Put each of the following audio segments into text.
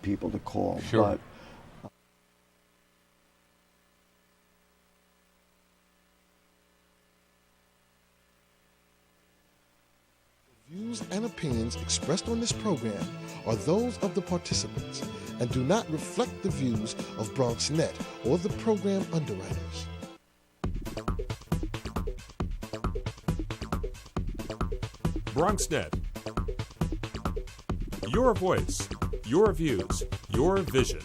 people to call. Sure. But views and opinions expressed on this program are those of the participants and do not reflect the views of BronxNet or the program underwriters. BronxNet. Your voice, your views, your vision.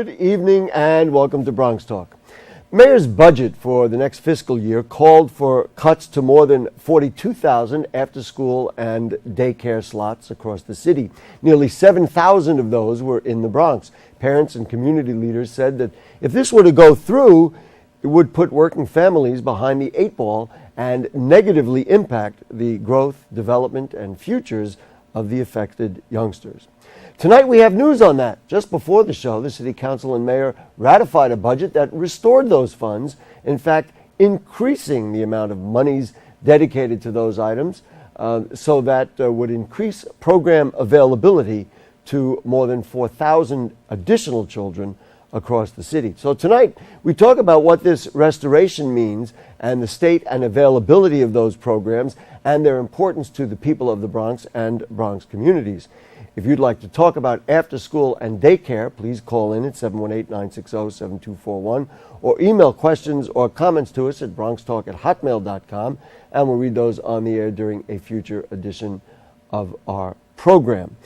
good evening and welcome to BronxTalk. Mayor's budget for the next fiscal year called for cuts to more than 42,000 after-school and daycare slots across the city. Nearly 7,000 of those were in the Bronx. Parents and community leaders said that if this were to go through, it would put working families behind the eight ball and negatively impact the growth, development, and futures of the affected youngsters. Tonight we have news on that. Just before the show, the City Council and Mayor ratified a budget that restored those funds, in fact, increasing the amount of monies dedicated to those items so that would increase program availability to more than 4,000 additional children across the city. So tonight we talk about what this restoration means and the state and availability of those programs and their importance to the people of the Bronx and Bronx communities. If you'd like to talk about after school and daycare, please call in at 718-960-7241 or email questions or comments to us at bronxtalk@hotmail.com, and we'll read those on the air during a future edition of our program.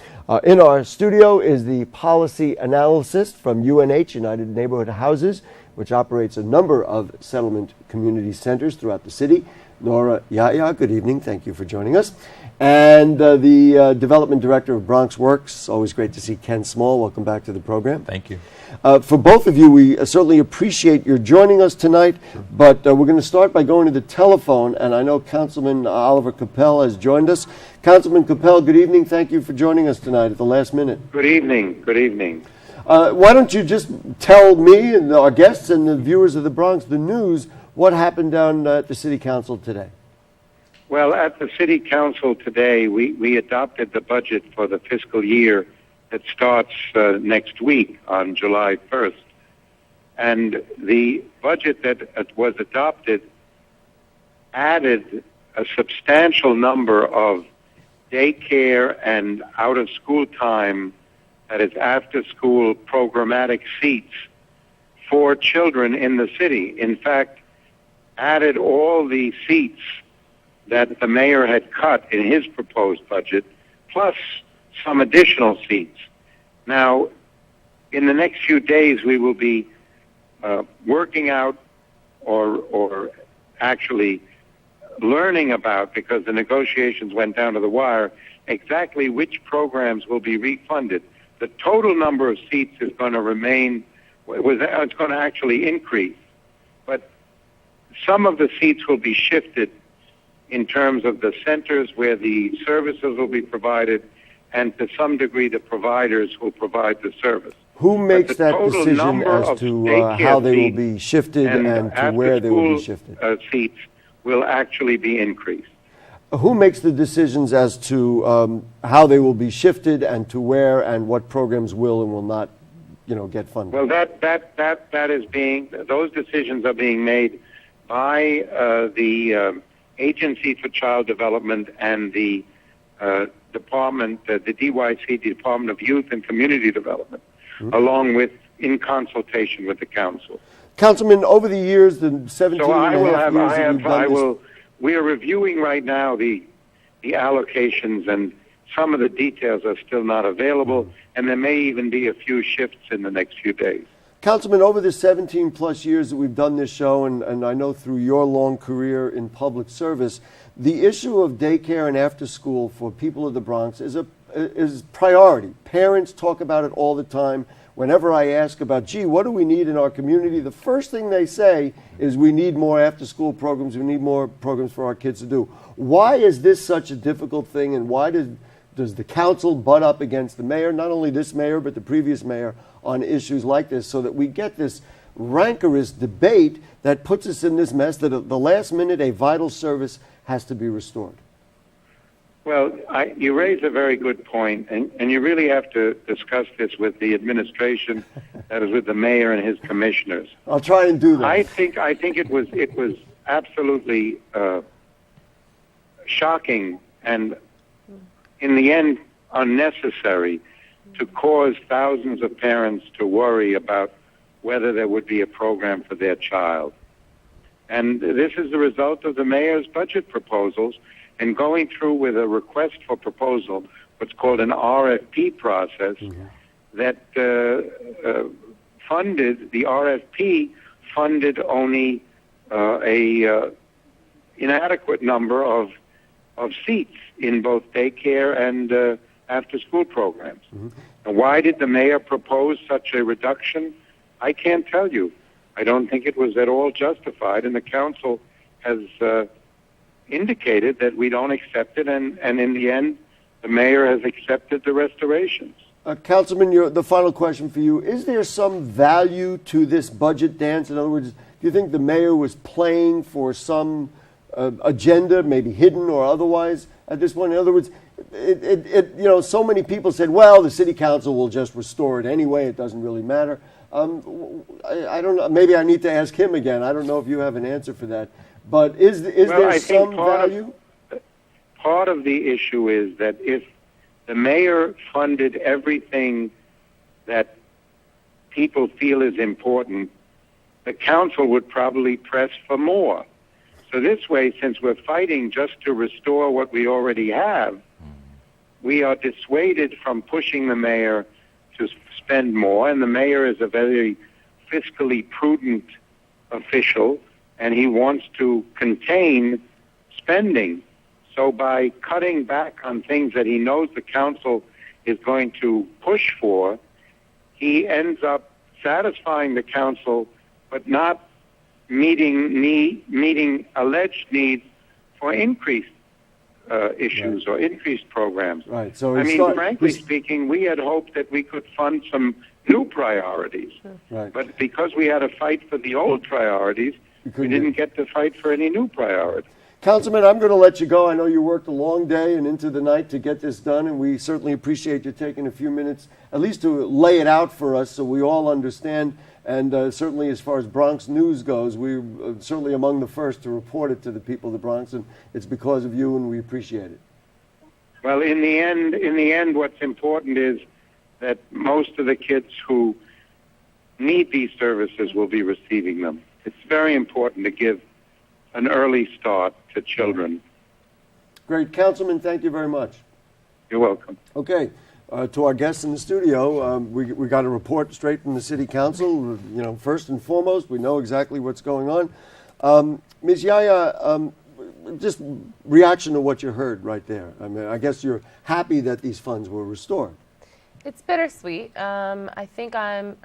In our studio is the policy analyst from UNH, United Neighborhood Houses, which operates a number of settlement community centers throughout the city. Nora Yahya, good evening. Thank you for joining us. And the development director of Bronx Works. Always great to see Ken Small. Welcome back to the program. Thank you. For both of you, we certainly appreciate your joining us tonight, but we're going to start by going to the telephone, and I know Councilman Oliver Capel has joined us. Councilman Capel, good evening. Thank you for joining us tonight at the last minute. Good evening. Good evening. Why don't you just tell me and our guests and the viewers of the Bronx the news, what happened down at the City Council today? Well, at the City Council today, we adopted the budget for the fiscal year that starts next week on July 1st. And the budget that was adopted added a substantial number of daycare and out-of-school time, that is after-school programmatic seats for children in the city. In fact, added all the seats that the mayor had cut in his proposed budget, plus some additional seats. Now, in the next few days, we will be working out or actually learning about, because the negotiations went down to the wire, exactly which programs will be refunded. The total number of seats is going to remain, it's going to actually increase, but some of the seats will be shifted in terms of the centers where the services will be provided, and to some degree the providers will provide the service. Who makes that decision as to how they will be shifted and to where they will be shifted? Seats will actually be increased. Who makes the decisions as to how they will be shifted and to where and what programs will and will not, get funded? Well, that is those decisions are being made by the Agency for Child Development and the department, the DYC, the Department of Youth and Community Development, along with, in consultation with the council. Councilman, over the years, the 17 so I will have, years I that have, you've done I this, will. We are reviewing right now the allocations, and some of the details are still not available, and there may even be a few shifts in the next few days. Councilman, over the 17 plus years that we've done this show, and I know through your long career in public service, the issue of daycare and after school for people of the Bronx is priority. Parents talk about it all the time. whenever I ask about, gee, what do we need in our community, the first thing they say is we need more after-school programs, we need more programs for our kids to do. Why is this such a difficult thing, and why does the council butt up against the mayor, not only this mayor but the previous mayor, on issues like this, so that we get this rancorous debate that puts us in this mess that at the last minute a vital service has to be restored? Well, you raise a very good point, and you really have to discuss this with the administration, that is with the mayor and his commissioners. I'll try and do that. I think it was absolutely shocking and, in the end, unnecessary to cause thousands of parents to worry about whether there would be a program for their child. And this is the result of the mayor's budget proposals and going through with a request for proposal, what's called an RFP process, that funded, the RFP funded only a inadequate number of seats in both daycare and after-school programs. And why did the mayor propose such a reduction? I can't tell you. I don't think it was at all justified, and the council has indicated that we don't accept it, and in the end, the mayor has accepted the restorations. Councilman, the final question for you. Is there some value to this budget dance? In other words, do you think the mayor was playing for some agenda, maybe hidden or otherwise, at this point? In other words, so many people said, well, the city council will just restore it anyway. It doesn't really matter. I don't know. Maybe I need to ask him again. I don't know if you have an answer for that. But is there some value? Part of the issue is that if the mayor funded everything that people feel is important, the council would probably press for more. So this way, since we're fighting just to restore what we already have, we are dissuaded from pushing the mayor to spend more, and the mayor is a very fiscally prudent official, and he wants to contain spending. So by cutting back on things that he knows the council is going to push for, he ends up satisfying the council but not meeting alleged needs for increased issues or increased programs. Right. So frankly speaking, we had hoped that we could fund some new priorities. Right. But because we had to fight for the old priorities, we didn't get to fight for any new priorities. Councilman, I'm going to let you go. I know you worked a long day and into the night to get this done, and we certainly appreciate you taking a few minutes, at least to lay it out for us so we all understand. And certainly as far as Bronx news goes, we're certainly among the first to report it to the people of the Bronx, and it's because of you, and we appreciate it. Well, in the end, what's important is that most of the kids who need these services will be receiving them. It's very important to give an early start to children. Great. Councilman, thank you very much. You're welcome. Okay. To our guests in the studio, we got a report straight from the City Council. First and foremost, we know exactly what's going on. Ms. Yaya, just reaction to what you heard right there. I mean, I guess you're happy that these funds were restored. It's bittersweet. I think I'm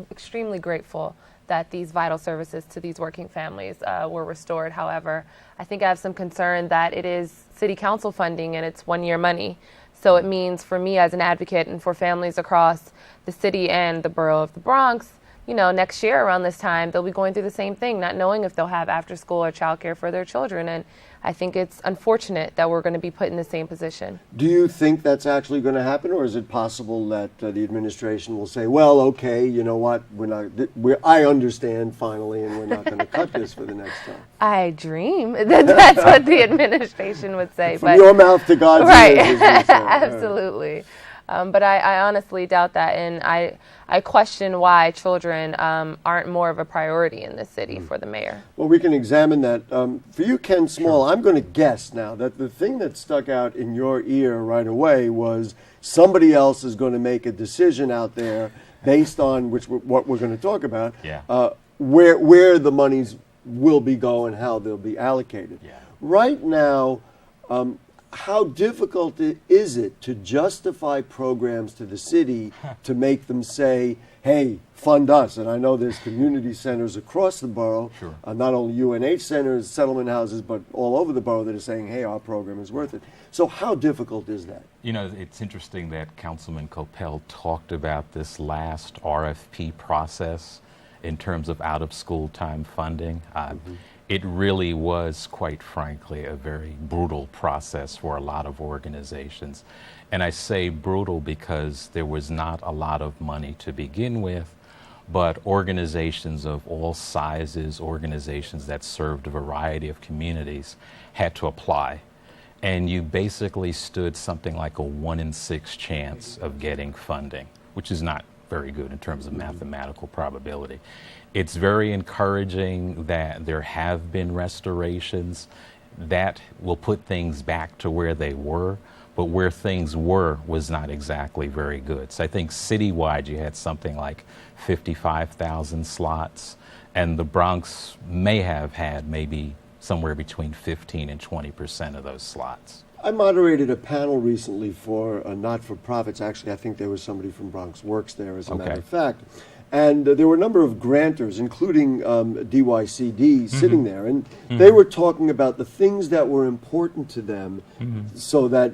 extremely grateful that these vital services to these working families were restored. However, I think I have some concern that it is City Council funding and it's one-year money. So it means for me as an advocate and for families across the city and the borough of the Bronx, next year around this time, they'll be going through the same thing, not knowing if they'll have after school or childcare for their children. And I think it's unfortunate that we're going to be put in the same position. Do you think that's actually going to happen, or is it possible that the administration will say, well, okay, you know what, I understand finally, and we're not going to cut this for the next time? I dream that's what the administration would say. From your mouth to God's right. ears, as you say. Absolutely. But I honestly doubt that, and I question why children aren't more of a priority in this city for the mayor. Well, we can examine that. For you, Ken Small, I'm going to guess now that the thing that stuck out in your ear right away was somebody else is going to make a decision out there based on what we're going to talk about, where the monies will be going, how they'll be allocated. Yeah. Right now, how difficult is it to justify programs to the city to make them say, hey, fund us. And I know there's community centers across the borough, Sure. Not only UNH centers, settlement houses, but all over the borough that are saying, hey, our program is worth it. So how difficult is that? You know, it's interesting that Councilman Coppell talked about this last RFP process in terms of out-of-school time funding. It really was, quite frankly, a very brutal process for a lot of organizations. And I say brutal because there was not a lot of money to begin with, but organizations of all sizes, organizations that served a variety of communities, had to apply. And you basically stood something like a 1 in 6 chance of getting funding, which is not very good in terms of mathematical probability. It's very encouraging that there have been restorations that will put things back to where they were, but where things were was not exactly very good. So I think citywide you had something like 55,000 slots, and the Bronx may have had maybe somewhere between 15 and 20% of those slots. I moderated a panel recently for not-for-profits. Actually, I think there was somebody from Bronx Works there, as a matter of fact. And there were a number of grantors, including DYCD, sitting there. And they were talking about the things that were important to them, so that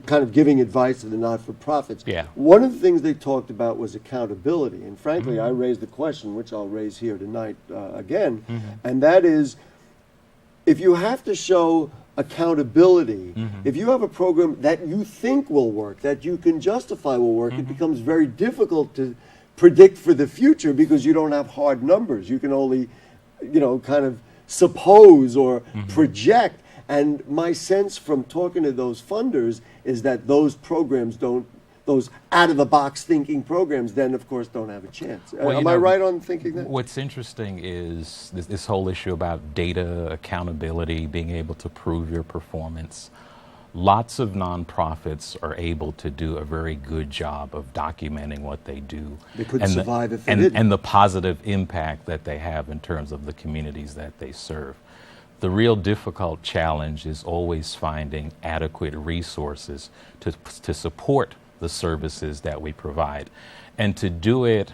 kind of giving advice to the not-for-profits. Yeah. One of the things they talked about was accountability. And frankly, I raised the question, which I'll raise here tonight again, and that is, if you have to show accountability, if you have a program that you think will work, that you can justify will work, it becomes very difficult to predict for the future because you don't have hard numbers. You can only, kind of suppose or project. And my sense from talking to those funders is that those programs those out-of-the-box thinking programs then, of course, don't have a chance. Well, Am I right on thinking that? What's interesting is this whole issue about data, accountability, being able to prove your performance. Lots of nonprofits are able to do a very good job of documenting what they do. They couldn't survive if they didn't. And the positive impact that they have in terms of the communities that they serve. The real difficult challenge is always finding adequate resources to support the services that we provide, and to do it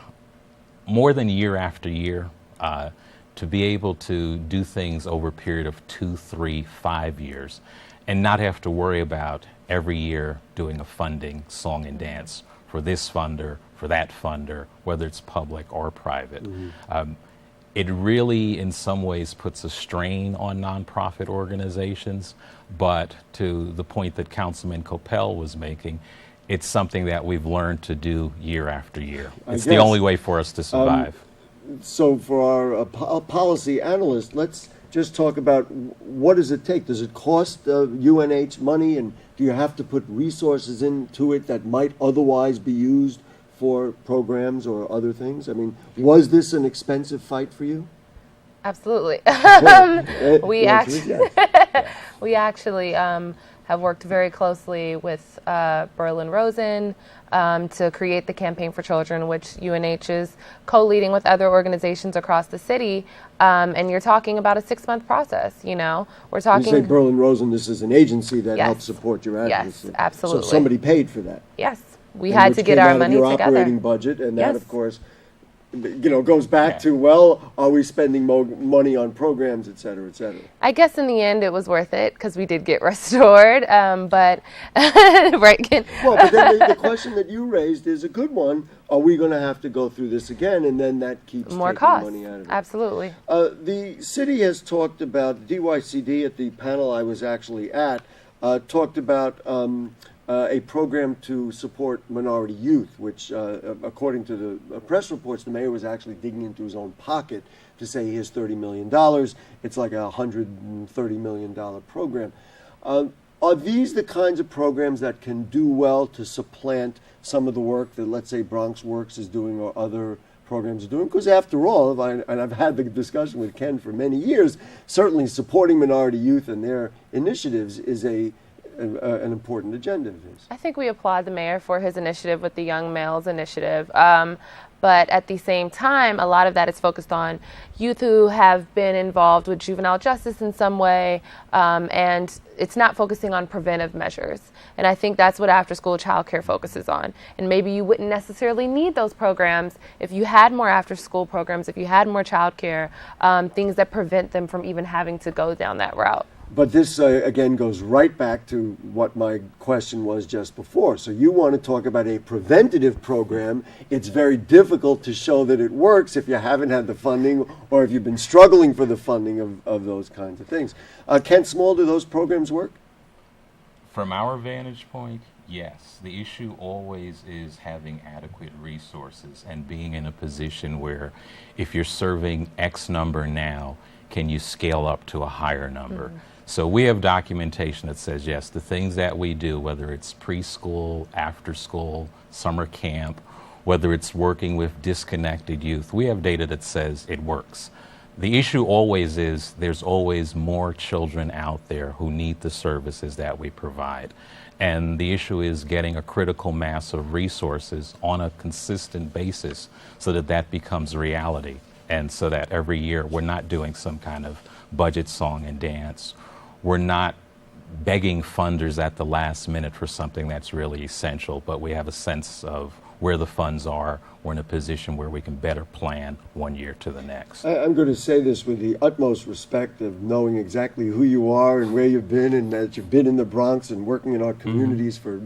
more than year after year, to be able to do things over a period of 2, 3, 5 years, and not have to worry about every year doing a funding song and dance for this funder, for that funder, whether it's public or private. It really, in some ways, puts a strain on nonprofit organizations, but to the point that Councilman Coppell was making, it's something that we've learned to do year after year. It's the only way for us to survive. So for our policy analyst, let's just talk about what does it take? Does it cost UNH money, and do you have to put resources into it that might otherwise be used for programs or other things? I mean, was this an expensive fight for you? Absolutely. We actually have worked very closely with Berlin Rosen to create the Campaign for Children, which UNH is co-leading with other organizations across the city. And you're talking about a 6-month process, We're talking... You say Berlin Rosen, this is an agency that helps support your advocacy. Yes, absolutely. So somebody paid for that. Yes. We had to get our money your together. Operating budget, and that, of course, goes back to, well, are we spending money on programs, et cetera, et cetera? I guess in the end it was worth it because we did get restored, but right. Well, but then the question that you raised is a good one. Are we going to have to go through this again? And then that keeps more taking cost. Money out of it. Absolutely. The city has talked about, DYCD at the panel I was actually at, talked about a program to support minority youth, which, according to the press reports, the mayor was actually digging into his own pocket to say here's $30 million. It's like a $130 million program. Are these the kinds of programs that can do well to supplant some of the work that, let's say, Bronx Works is doing or other programs are doing? Because after all, and I've had the discussion with Ken for many years, certainly supporting minority youth and their initiatives is an important agenda of his. I think we applaud the mayor for his initiative with the Young Males Initiative. But at the same time, a lot of that is focused on youth who have been involved with juvenile justice in some way, and it's not focusing on preventive measures. And I think that's what after-school childcare focuses on. And maybe you wouldn't necessarily need those programs if you had more after-school programs, if you had more childcare, things that prevent them from even having to go down that route. But this, again, goes right back to what my question was just before. So you want to talk about a preventative program. It's very difficult to show that it works if you haven't had the funding or if you've been struggling for the funding of those kinds of things. Kent Small, do those programs work? From our vantage point, yes. The issue always is having adequate resources and being in a position where if you're serving X number now, can you scale up to a higher number? Mm-hmm. So we have documentation that says, yes, the things that we do, whether it's preschool, after school, summer camp, whether it's working with disconnected youth, we have data that says it works. The issue always is there's always more children out there who need the services that we provide. And the issue is getting a critical mass of resources on a consistent basis so that that becomes reality. And so that every year we're not doing some kind of budget song and dance. We're not begging funders at the last minute for something that's really essential, but we have a sense of where the funds are. We're in a position where we can better plan one year to the next. I'm going to say this with the utmost respect of knowing exactly who you are and where you've been, and that you've been in the Bronx and working in our communities for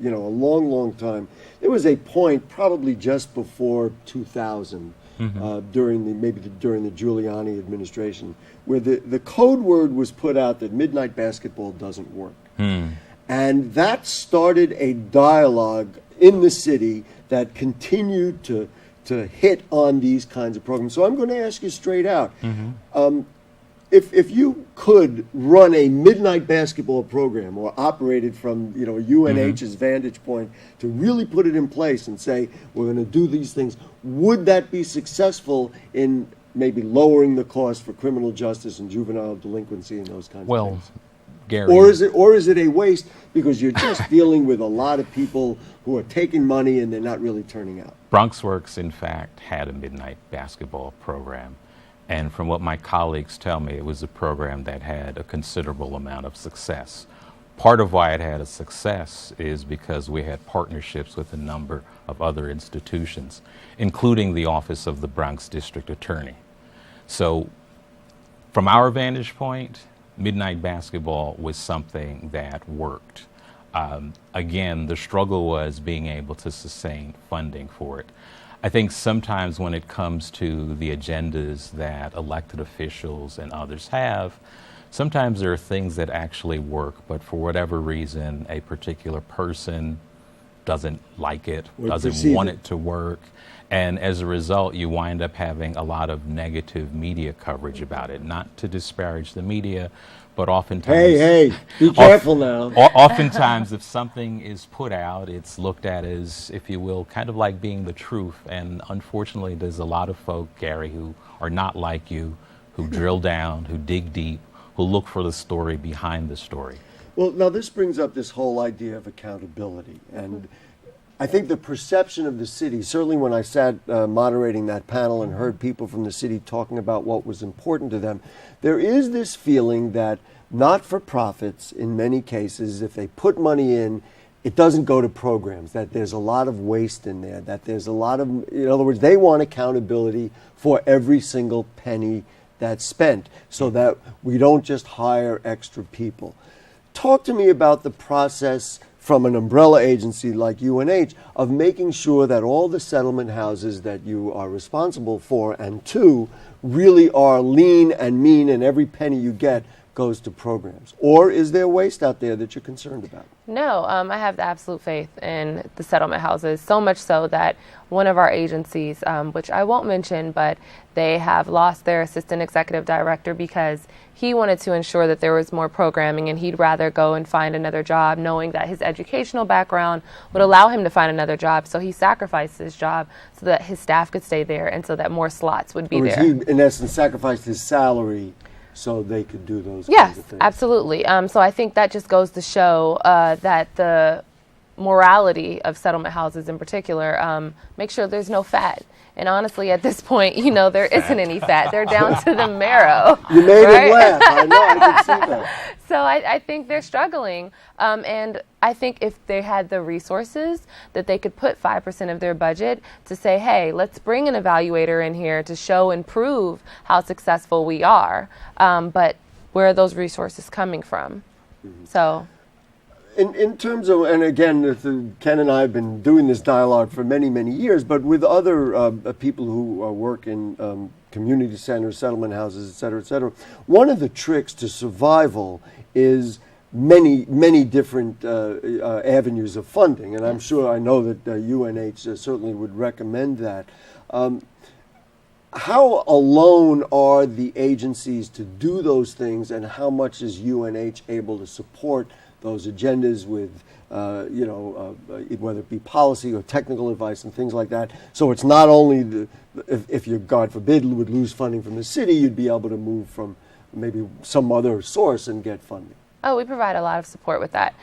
a long, long time. There was a point probably just before 2000 during the Giuliani administration, where the code word was put out that midnight basketball doesn't work. And that started a dialogue in the city that continued to hit on these kinds of programs. So I'm going to ask you straight out, if you could run a midnight basketball program or operate it from UNH's vantage point to really put it in place and say, we're going to do these things, would that be successful in maybe lowering the cost for criminal justice and juvenile delinquency and those kinds of things? Gary, or is it a waste because you're just dealing with a lot of people who are taking money and they're not really turning out? BronxWorks, in fact, had a midnight basketball program. And from what my colleagues tell me, it was a program that had a considerable amount of success. Part of why it had a success is because we had partnerships with a number of other institutions, including the Office of the Bronx District Attorney. So from our vantage point, midnight basketball was something that worked. Again, the struggle was being able to sustain funding for it. I think sometimes when it comes to the agendas that elected officials and others have, sometimes there are things that actually work, but for whatever reason, a particular person doesn't like it, doesn't want it to work. And as a result, you wind up having a lot of negative media coverage about it. Not to disparage the media, but oftentimes... Hey, be careful now. Oftentimes, if something is put out, it's looked at as, if you will, kind of like being the truth. And unfortunately, there's a lot of folk, Gary, who are not like you, who drill down, who dig deep, who look for the story behind the story. Well, now this brings up this whole idea of accountability. And I think the perception of the city, certainly when I sat moderating that panel and heard people from the city talking about what was important to them, there is this feeling that not-for-profits, in many cases, if they put money in, it doesn't go to programs, that there's a lot of waste in there, that there's a lot of, in other words, they want accountability for every single penny that's spent so that we don't just hire extra people. Talk to me about the process from an umbrella agency like UNH of making sure that all the settlement houses that you are responsible for and to really are lean and mean, and every penny you get goes to programs. Or is there waste out there that you're concerned about? No, I have the absolute faith in the settlement houses, so much so that one of our agencies, which I won't mention, but they have lost their assistant executive director because he wanted to ensure that there was more programming, and he'd rather go and find another job knowing that his educational background would allow him to find another job. So he sacrificed his job so that his staff could stay there and so that more slots would be there. He, in essence, sacrificed his salary so they could do those Yes, kinds of things. absolutely. So I think that just goes to show that the morality of settlement houses in particular, make sure there's no fat. And honestly, at this point, there isn't any fat. They're down to the marrow. You made right? him laugh. I know, I can see that. So I think they're struggling. And I think if they had the resources that they could put 5% of their budget to say, hey, let's bring an evaluator in here to show and prove how successful we are. But where are those resources coming from? Mm-hmm. So. In terms of, and again, Ken and I have been doing this dialogue for many, many years, but with other people who work in community centers, settlement houses, et cetera, one of the tricks to survival is many, many different avenues of funding. And I'm sure, I know that UNH certainly would recommend that. How alone are the agencies to do those things, and how much is UNH able to support those agendas with, whether it be policy or technical advice and things like that? So it's not only if you, God forbid, would lose funding from the city, you'd be able to move from maybe some other source and get funding. Oh, we provide a lot of support with that.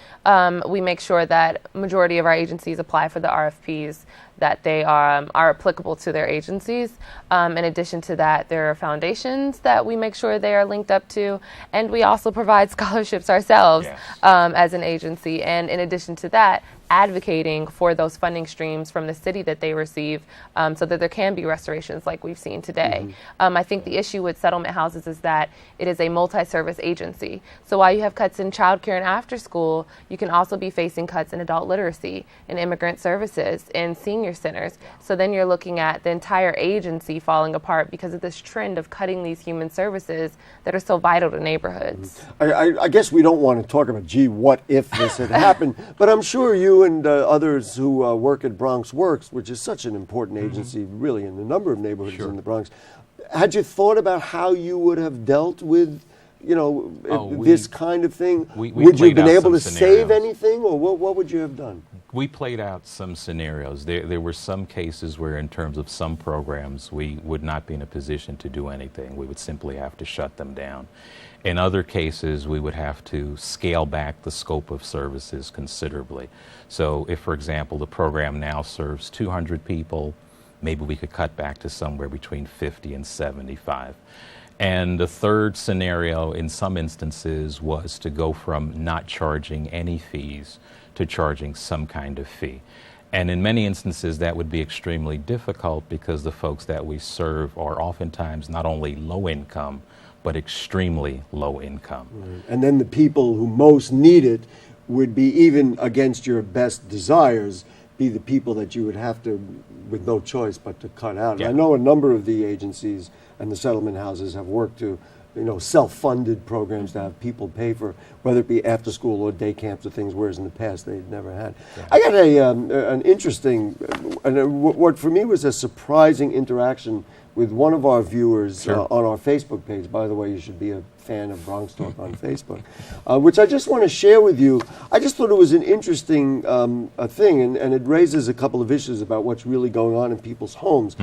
We make sure that majority of our agencies apply for the RFPs, that they are applicable to their agencies. In addition to that, there are foundations that we make sure they are linked up to, and we also provide scholarships ourselves as an agency. And in addition to that, advocating for those funding streams from the city that they receive, so that there can be restorations like we've seen today. I think the issue with settlement houses is that it is a multi-service agency. So while you have cuts in childcare and after school, you can also be facing cuts in adult literacy, in immigrant services, in senior centers. So then you're looking at the entire agency falling apart because of this trend of cutting these human services that are so vital to neighborhoods. I guess we don't want to talk about, gee, what if this had happened, but I'm sure you and others who work at Bronx Works, which is such an important agency really in a number of neighborhoods in the Bronx, had you thought about how you would have dealt with this kind of thing? Would you have been able to save anything, or what would you have done? We played out some scenarios. There were some cases where, in terms of some programs, we would not be in a position to do anything. We would simply have to shut them down. In other cases, we would have to scale back the scope of services considerably. So if, for example, the program now serves 200 people, maybe we could cut back to somewhere between 50 and 75. And the third scenario, in some instances, was to go from not charging any fees to charging some kind of fee. And in many instances, that would be extremely difficult because the folks that we serve are oftentimes not only low income, but extremely low income. Right. And then the people who most need it would be, even against your best desires, be the people that you would have to, with no choice but to cut out. Yeah. I know a number of the agencies and the settlement houses have worked to, self-funded programs to have people pay for, whether it be after school or day camps or things, whereas in the past they'd never had. Yeah. I got an interesting, what for me was a surprising interaction with one of our viewers on our Facebook page. By the way, you should be a fan of BronxTalk on Facebook, which I just want to share with you. I just thought it was an interesting thing, and it raises a couple of issues about what's really going on in people's homes.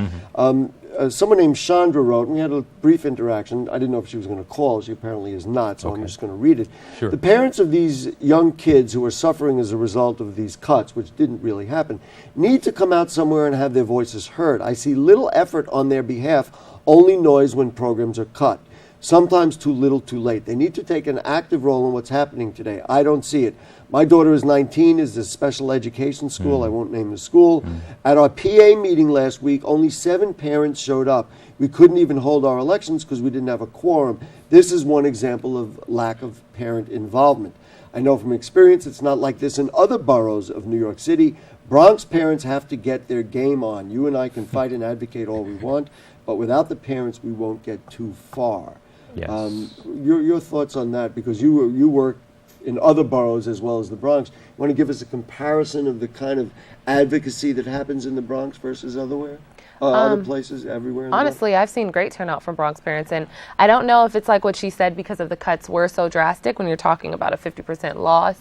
Someone named Chandra wrote, and we had a brief interaction. I didn't know if she was going to call. She apparently is not, so I'm just going to read it. Sure. The parents of these young kids who are suffering as a result of these cuts, which didn't really happen, need to come out somewhere and have their voices heard. I see little effort on their behalf, only noise when programs are cut. Sometimes too little, too late. They need to take an active role in what's happening today. I don't see it. My daughter is 19, is a special education school. I won't name the school. At our PA meeting last week, only 7 parents showed up. We couldn't even hold our elections because we didn't have a quorum. This is one example of lack of parent involvement. I know from experience it's not like this in other boroughs of New York City. Bronx parents have to get their game on. You and I can fight and advocate all we want, but without the parents, we won't get too far. Yes. Your thoughts on that, because you work in other boroughs as well as the Bronx. You want to give us a comparison of the kind of advocacy that happens in the Bronx versus other places everywhere? Honestly, I've seen great turnout from Bronx parents, and I don't know if it's like what she said because of the cuts were so drastic when you're talking about a 50% loss.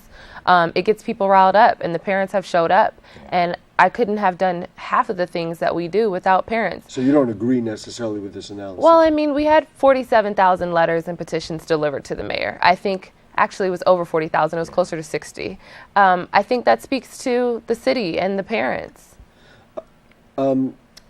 It gets people riled up, and the parents have showed up. And I couldn't have done half of the things that we do without parents. So you don't agree necessarily with this analysis? Well, I mean, we had 47,000 letters and petitions delivered to the mayor. I think actually it was over 40,000. It was closer to 60. I think that speaks to the city and the parents.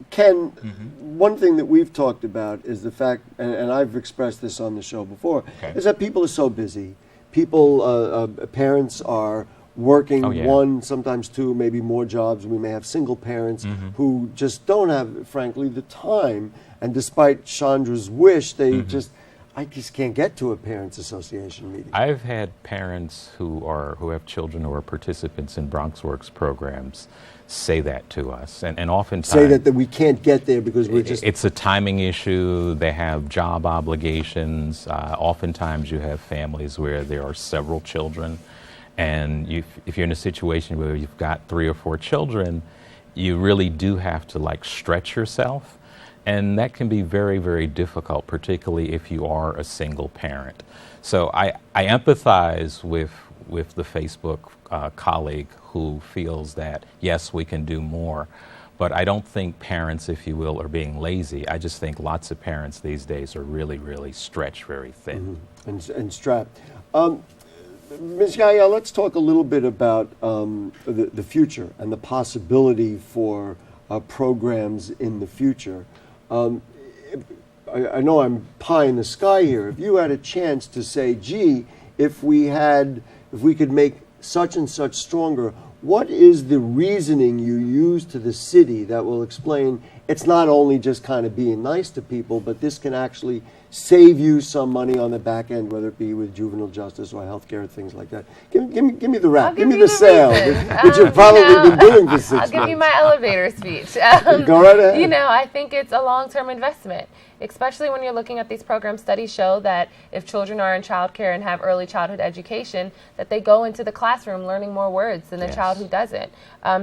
Ken, one thing that we've talked about is the fact, and I've expressed this on the show before, is that people are so busy. People, parents are working one, sometimes two, maybe more jobs. We may have single parents who just don't have, frankly, the time. And despite Chandra's wish, they I just can't get to a parents' association meeting. I've had parents who have children who are participants in BronxWorks programs say that to us, and oftentimes say that we can't get there because we're just... It's a timing issue. They have job obligations. Oftentimes you have families where there are several children, and if you're in a situation where you've got 3 or 4 children, you really do have to like stretch yourself, and that can be very, very difficult, particularly if you are a single parent. So I empathize with the Facebook colleague who feels that, yes, we can do more. But I don't think parents, if you will, are being lazy. I just think lots of parents these days are really, really stretched very thin. And strapped. Ms. Yaya, let's talk a little bit about the future and the possibility for programs in the future. I know I'm pie in the sky here. If you had a chance to say, gee, if we could make such and such stronger, what is the reasoning you use to the city that will explain it's not only just kind of being nice to people, but this can actually save you some money on the back end, whether it be with juvenile justice or healthcare, things like that? Give me the rap, give me the sale, which you've probably been doing for 6 months. I'll give you my elevator speech. Go right ahead. You know, I think it's a long-term investment, especially when you're looking at these programs. Studies show that if children are in childcare and have early childhood education, that they go into the classroom learning more words than the child who doesn't.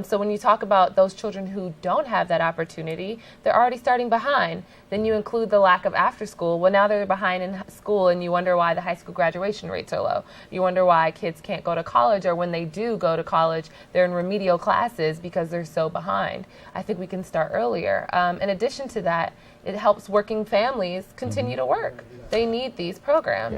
So when you talk about those children who don't have that opportunity, they're already starting behind. Then you include the lack of after school. Well, now they're behind in school, and you wonder why the high school graduation rates are low. You wonder why kids can't go to college, or when they do go to college, they're in remedial classes because they're so behind. I think we can start earlier. In addition to that, it helps working families continue to work. They need these programs.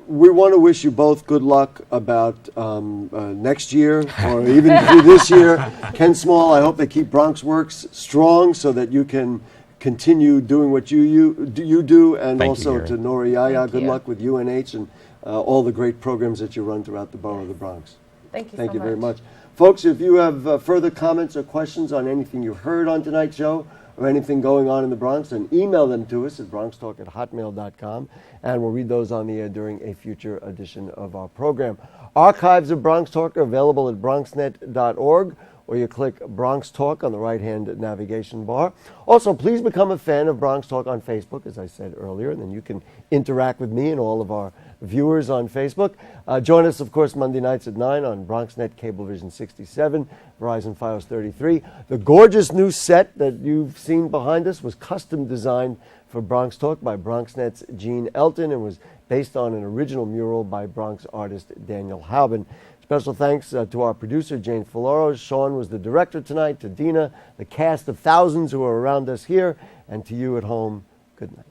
We want to wish you both good luck about next year or even through this year. Ken Small, I hope they keep BronxWorks strong so that you can continue doing what you do, and Thank also you, Gary. to Nora Yaya, good you. luck with UNH and all the great programs that you run throughout the borough of the Bronx. Thank you Thank so you much. very much. Folks, if you have further comments or questions on anything you heard on tonight's show or anything going on in the Bronx, then email them to us at bronxtalk@hotmail.com, and we'll read those on the air during a future edition of our program. Archives of Bronx Talk are available at bronxnet.org, or you click Bronx Talk on the right-hand navigation bar. Also, please become a fan of Bronx Talk on Facebook, as I said earlier, and then you can interact with me and all of our viewers on Facebook. Join us, of course, Monday nights at 9 on BronxNet, Cablevision 67, Verizon Fios 33. The gorgeous new set that you've seen behind us was custom designed for Bronx Talk by BronxNet's Gene Elton and was based on an original mural by Bronx artist Daniel Haubin. Special thanks to our producer, Jane Folloro. Sean was the director tonight, to Dina, the cast of thousands who are around us here, and to you at home, good night.